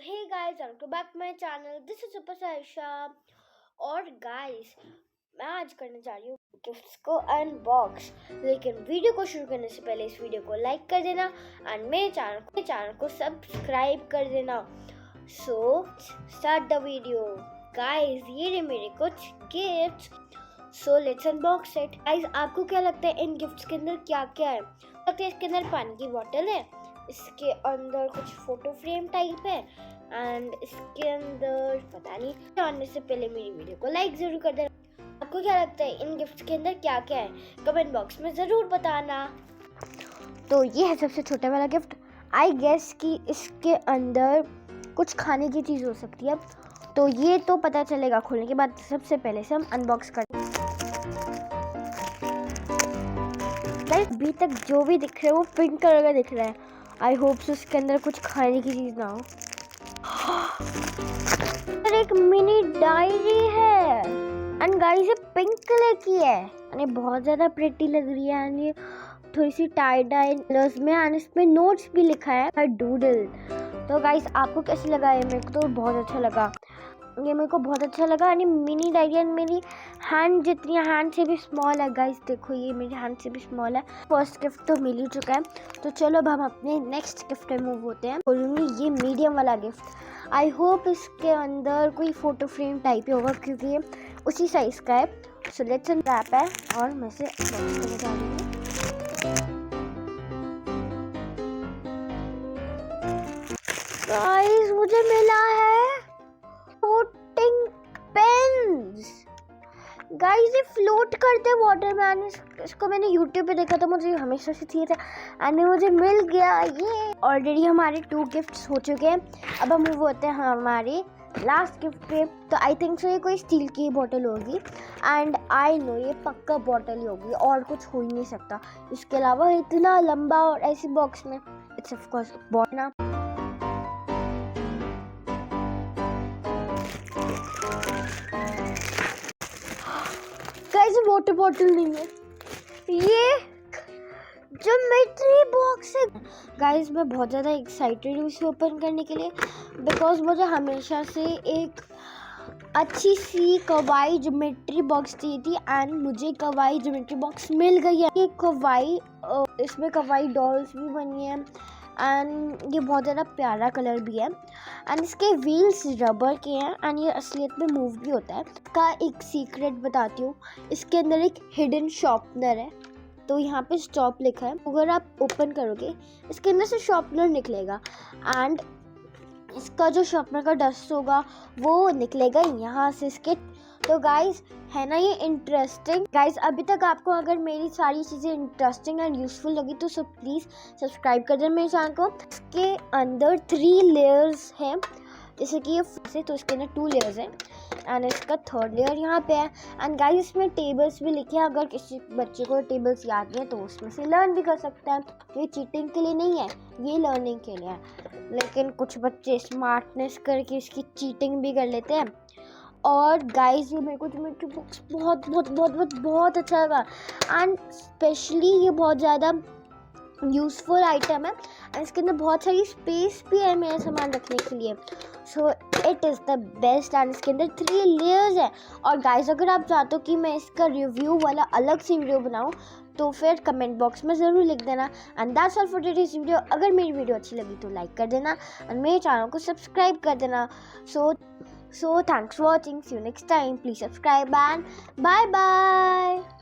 Hey guys, welcome to back my channel. This is Super Saisha. और guys, मैं आज करने जा रही हूँ गिफ्ट्स को अनबॉक्स। लेकिन वीडियो को शुरू करने से पहले इस वीडियो को लाइक कर देना एंड मेरे चैनल को सब्सक्राइब कर देना। So start the video. Guys, ये रहे मेरे कुछ gifts. So let's unbox it. Guys, आपको क्या लगता है इन गिफ्ट्स के अंदर क्या क्या है? लगता है इसके अंदर पानी की बोतल है, इसके अंदर कुछ फोटो फ्रेम टाइप है एंड इसके अंदर पता नहीं। जानने से पहले मेरी वीडियो को लाइक जरूर कर देना। आपको क्या लगता है इन गिफ्ट्स के अंदर क्या क्या है? कमेंट बॉक्स में ज़रूर बताना। तो ये है सबसे छोटा वाला गिफ्ट। आई गेस कि इसके अंदर कुछ खाने की चीज़ हो सकती है, तो ये तो पता चलेगा खोलने के बाद। सबसे पहले से हम अनबॉक्स करते हैं। अभी तक जो भी दिख रहा है वो पिंक कलर का दिख रहा है। आई होप सो इसके अंदर कुछ खाने की चीज़ ना हो। एक मिनी डायरी है एंड गाइस ये पिंक कलर की है एंड बहुत ज़्यादा प्रिटी लग रही है एंड ये थोड़ी सी टाई डाई कलर्स में एंड इसमें नोट्स भी लिखा है डूडल। तो गाइस आपको कैसे लगा? ये मेरे को तो बहुत अच्छा लगा। ये मेरे को बहुत अच्छा लगा। यानी मिनी डायरी मेरी हैंड जितनी, हैंड से भी स्मॉल है। गाइस देखो, ये मेरी हैंड से भी स्मॉल है। फर्स्ट गिफ्ट तो मिल ही चुका है, तो चलो अब हम अपने नेक्स्ट गिफ्ट में मूव होते हैं। बोलूँगी ये मीडियम वाला गिफ्ट। आई होप इसके अंदर कोई फोटो फ्रेम टाइप ही होगा क्योंकि ये उसी साइज़ का है। सो लेट्स अनरैप है और मैं से अनबॉक्स करने जा रही हूँ। गाइस मुझे मिला है फ्लोटिंग पेन्स। गाइस ये फ्लोट करते वाटर मैन। इसको मैंने यूट्यूब पे देखा था, मुझे हमेशा से चाहिए था एंड मुझे मिल गया। ये ऑलरेडी हमारे 2 गिफ्ट्स हो चुके हैं। अब हम मूव होते हैं हमारे लास्ट गिफ्ट पे। तो आई थिंक सो ये कोई स्टील की बोतल होगी एंड आई नो ये पक्का बोतल ही होगी और कुछ हो ही नहीं सकता। इसके अलावा इतना लंबा और ऐसी बॉक्स में इट्स ऑफ कोर्स बोतल। गाइस वाटर बॉटल नहीं है, ये ज्योमेट्री बॉक्स है। गाइस मैं बहुत ज़्यादा एक्साइटेड हूँ इसे ओपन करने के लिए बिकॉज मुझे हमेशा से एक अच्छी सी कवाई ज्योमेट्री बॉक्स चाहिए थी एंड मुझे कवाई ज्योमेट्री बॉक्स मिल गई है। ये कवाई, इसमें कवाई डॉल्स भी बनी है एंड ये बहुत ज़्यादा प्यारा कलर भी है एंड इसके व्हील्स रबर के हैं एंड ये असलियत में मूव भी होता है। इसका एक सीक्रेट बताती हूँ, इसके अंदर एक हिडन शॉर्पनर है। तो यहाँ पे स्टॉप लिखा है, अगर आप ओपन करोगे इसके अंदर से शॉर्पनर निकलेगा एंड इसका जो शॉर्पनर का डस्ट होगा वो निकलेगा यहाँ से इसके। तो गाइस है ना ये इंटरेस्टिंग? गाइस अभी तक आपको अगर मेरी सारी चीज़ें इंटरेस्टिंग एंड यूजफुल लगी तो सो प्लीज़ सब्सक्राइब कर देना मेरे चैनल को। इसके अंदर 3 लेयर्स हैं, जैसे कि ये से, तो इसके अंदर 2 लेयर्स हैं एंड इसका 3rd लेयर यहाँ पे है एंड गाइस इसमें टेबल्स भी लिखे हैं। अगर किसी बच्चे को टेबल्स याद नहीं है तो उसमें से लर्न भी कर सकता है। ये चीटिंग के लिए नहीं है, ये लर्निंग के लिए है। लेकिन कुछ बच्चे स्मार्टनेस करके इसकी चीटिंग भी कर लेते हैं। और गाइस ये मेरे को ज्योमेट्री बॉक्स बहुत बहुत बहुत बहुत बहुत अच्छा लगा एंड स्पेशली ये बहुत ज़्यादा यूज़फुल आइटम है एंड इसके अंदर बहुत सारी स्पेस भी है मेरा सामान रखने के लिए। So it is the best and इसके अंदर 3 लेयर्स है। और गाइस अगर आप चाहते हो कि मैं इसका रिव्यू वाला अलग से वीडियो बनाऊँ तो फिर कमेंट बॉक्स में ज़रूर लिख देना। And that's all for today's video. अगर मेरी वीडियो अच्छी लगी तो लाइक कर देना एंड मेरे चैनल को सब्सक्राइब कर देना। So thanks for watching. See you next time. Please subscribe and bye bye.